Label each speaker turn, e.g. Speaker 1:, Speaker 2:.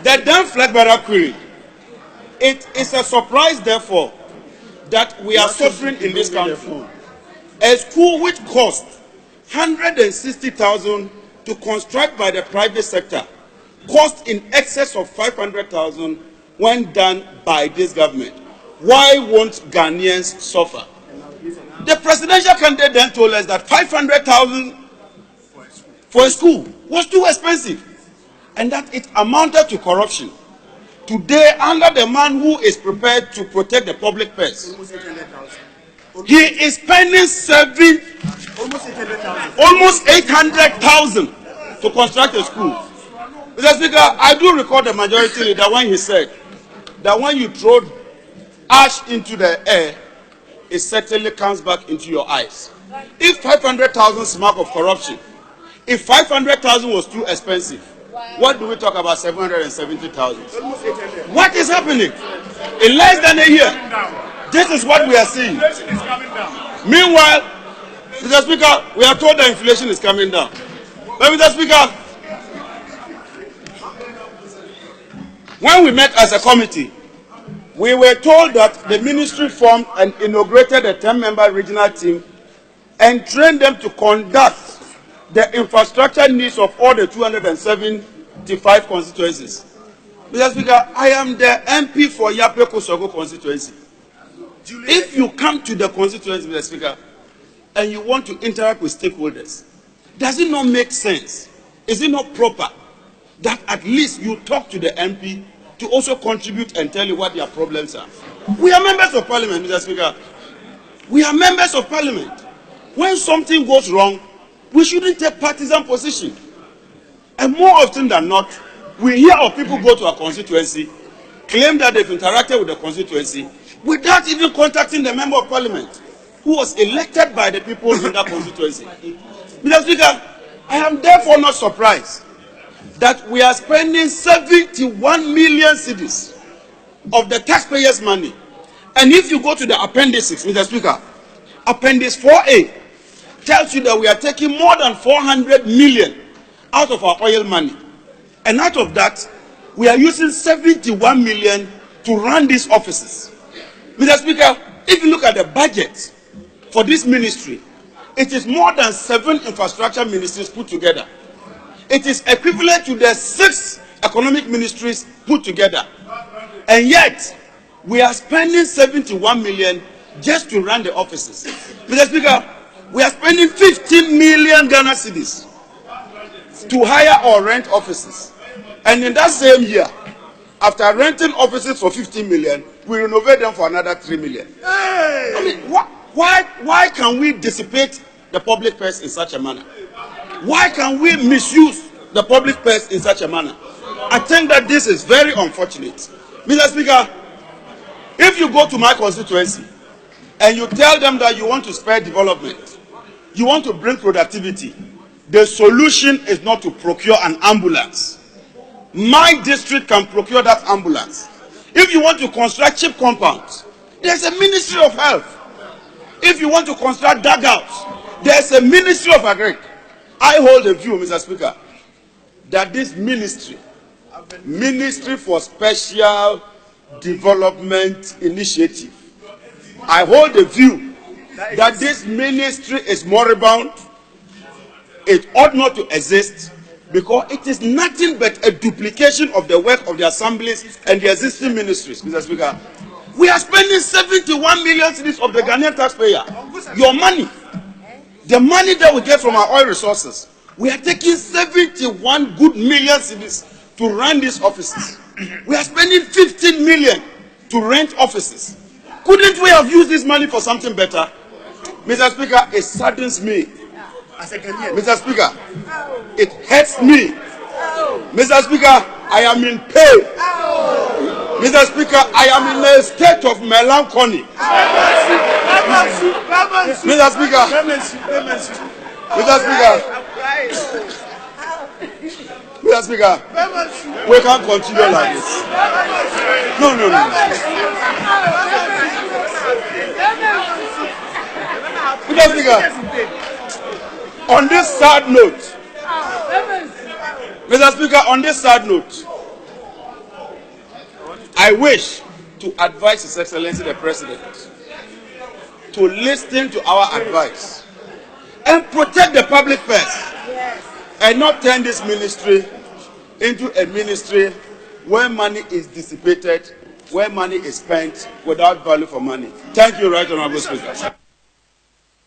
Speaker 1: The Dan Fleckberger query. It is a surprise, therefore, that we are suffering in this country. A school which cost 160,000 to construct by the private sector cost in excess of 500,000 when done by this government. Why won't Ghanaians suffer? The presidential candidate then told us that 500,000 for a school was too expensive and that it amounted to corruption. Today, under the man who is prepared to protect the public purse, he is spending almost 800,000 to construct a school. Mr. Speaker, I do recall the majority leader when he said that when you throw ash into the air, it certainly comes back into your eyes. If 500,000 is mark of corruption, if 500,000 was too expensive, what do we talk about 770,000? What is happening? In less than a year, this is what we are seeing. Meanwhile, Mr. Speaker, we are told that inflation is coming down. But Mr. Speaker, when we met as a committee, we were told that the ministry formed and inaugurated a 10-member regional team and trained them to conduct the infrastructure needs of all the 275 constituencies. Mr. Speaker, I am the MP for Yape Kosogo constituency. If you come to the constituency, Mr. Speaker, and you want to interact with stakeholders, does it not make sense? Is it not proper that at least you talk to the MP to also contribute and tell you what their problems are? We are members of parliament, Mr. Speaker. We are members of parliament. When something goes wrong, we shouldn't take partisan position. And more often than not, we hear of people go to a constituency, claim that they've interacted with the constituency, without even contacting the member of parliament who was elected by the people in that constituency. Mr. Speaker, I am therefore not surprised that we are spending 71 million cedis of the taxpayers' money. And if you go to the appendices, Mr. Speaker, Appendix 4A tells you that we are taking more than 400 million out of our oil money. And out of that, we are using 71 million to run these offices. Mr. Speaker, if you look at the budget for this ministry, it is more than 7 infrastructure ministries put together. It is equivalent to the 6 economic ministries put together. And yet, we are spending 71 million just to run the offices. Mr. Speaker, we are spending 15 million Ghana cedis to hire or rent offices. And in that same year, after renting offices for 15 million, we renovate them for another 3 million. I mean, why can we dissipate the public purse in such a manner? Why can we misuse the public purse in such a manner? I think that this is very unfortunate. Mr. Speaker, if you go to my constituency and you tell them that you want to spur development, you want to bring productivity, the solution is not to procure an ambulance. My district can procure that ambulance. If you want to construct cheap compounds, there's a Ministry of Health. If you want to construct dugouts, there's a Ministry of Agric. I hold a view, Mr. Speaker, that this Ministry for Special Development Initiative, I hold a view that this ministry is moribund. It ought not to exist because it is nothing but a duplication of the work of the assemblies and the existing ministries, Mr. Speaker. We are spending 71 million cedis of the Ghanaian taxpayer. Your money, the money that we get from our oil resources, we are taking 71 good million cedis to run these offices. We are spending 15 million to rent offices. Couldn't we have used this money for something better? Mr. Speaker, it saddens me. Mr. Speaker, it hurts me. Mr. Speaker, I am in pain. Mr. Speaker, I am in a state of melancholy. Mr. Speaker, Mr. Speaker, we can't continue like this. No. Mr. Speaker, on this sad note, Mr. Speaker, on this sad note, I wish to advise His Excellency the President to listen to our advice and protect the public first, and not turn this ministry into a ministry where money is dissipated, where money is spent without value for money. Thank you, Right Honorable Speaker.